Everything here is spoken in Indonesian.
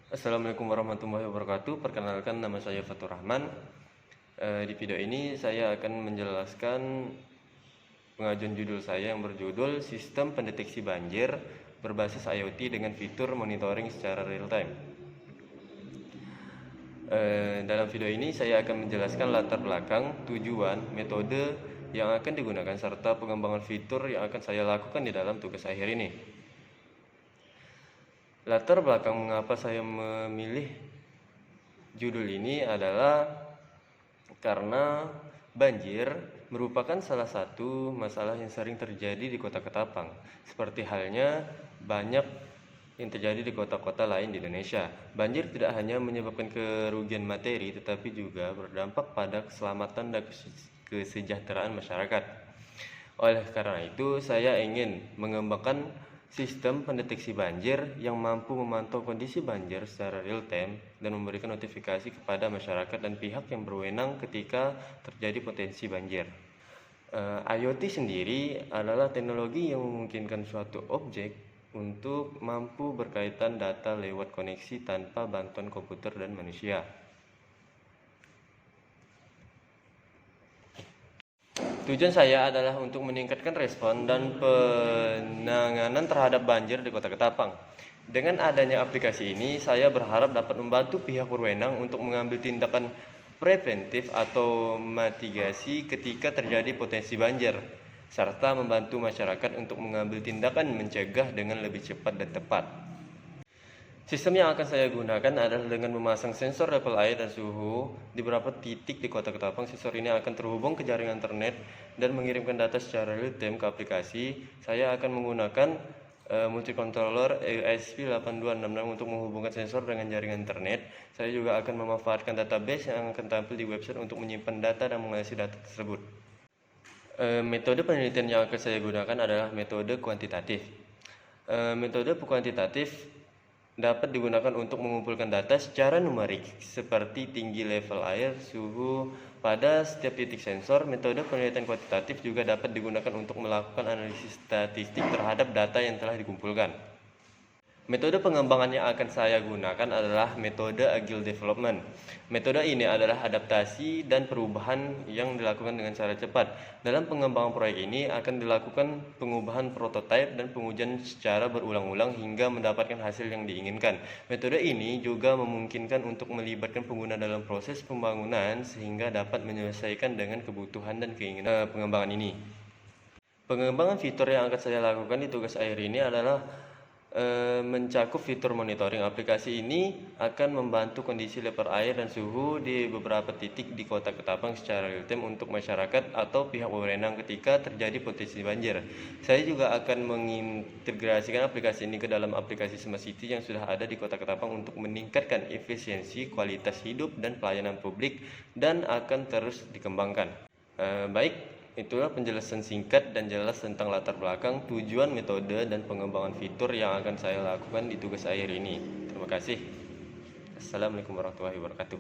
Assalamualaikum warahmatullahi wabarakatuh. Perkenalkan, nama saya Fatur Rahman. Di video ini saya akan menjelaskan pengajuan judul saya yang berjudul Sistem Pendeteksi Banjir Berbasis IoT dengan Fitur Monitoring Secara Real Time. Dalam video ini saya akan menjelaskan latar belakang, tujuan, metode yang akan digunakan serta pengembangan fitur yang akan saya lakukan di dalam tugas akhir ini. Latar belakang mengapa saya memilih judul ini adalah karena banjir merupakan salah satu masalah yang sering terjadi di Kota Ketapang, seperti halnya banyak yang terjadi di kota-kota lain di Indonesia. Banjir tidak hanya menyebabkan kerugian materi, tetapi juga berdampak pada keselamatan dan kesejahteraan masyarakat. Oleh karena itu, saya ingin mengembangkan sistem pendeteksi banjir yang mampu memantau kondisi banjir secara real time dan memberikan notifikasi kepada masyarakat dan pihak yang berwenang ketika terjadi potensi banjir. IoT sendiri adalah teknologi yang memungkinkan suatu objek untuk mampu berkaitan data lewat koneksi tanpa bantuan komputer dan manusia. Tujuan saya adalah untuk meningkatkan respon dan penanganan terhadap banjir di Kota Ketapang. Dengan adanya aplikasi ini, saya berharap dapat membantu pihak berwenang untuk mengambil tindakan preventif atau mitigasi ketika terjadi potensi banjir, serta membantu masyarakat untuk mengambil tindakan mencegah dengan lebih cepat dan tepat. Sistem yang akan saya gunakan adalah dengan memasang sensor level air dan suhu di beberapa titik di Kota Ketapang. Sensor ini akan terhubung ke jaringan internet dan mengirimkan data secara real time ke aplikasi. Saya akan menggunakan multicontroller ESP8266 untuk menghubungkan sensor dengan jaringan internet. Saya juga akan memanfaatkan database yang akan tampil di website untuk menyimpan data dan menganalisis data tersebut. Metode penelitian yang akan saya gunakan adalah metode kuantitatif. Metode kuantitatif dapat digunakan untuk mengumpulkan data secara numerik seperti tinggi level air, suhu pada setiap titik sensor. Metode penelitian kuantitatif juga dapat digunakan untuk melakukan analisis statistik terhadap data yang telah dikumpulkan. Metode pengembangan yang akan saya gunakan adalah metode Agile Development. Metode ini adalah adaptasi dan perubahan yang dilakukan dengan cara cepat. Dalam pengembangan proyek ini akan dilakukan pengubahan prototipe dan pengujian secara berulang-ulang hingga mendapatkan hasil yang diinginkan. Metode ini juga memungkinkan untuk melibatkan pengguna dalam proses pembangunan sehingga dapat menyelesaikan dengan kebutuhan dan keinginan pengembangan ini. Pengembangan fitur yang akan saya lakukan di tugas akhir ini adalah mencakup fitur monitoring. Aplikasi ini akan membantu kondisi level air dan suhu di beberapa titik di Kota Ketapang secara real time untuk masyarakat atau pihak berwenang ketika terjadi potensi banjir. Saya juga akan mengintegrasikan aplikasi ini ke dalam aplikasi Smart City yang sudah ada di Kota Ketapang untuk meningkatkan efisiensi, kualitas hidup, dan pelayanan publik, dan akan terus dikembangkan. Baik, itulah penjelasan singkat dan jelas tentang latar belakang, tujuan, metode, dan pengembangan fitur yang akan saya lakukan di tugas akhir ini. Terima kasih. Assalamualaikum warahmatullahi wabarakatuh.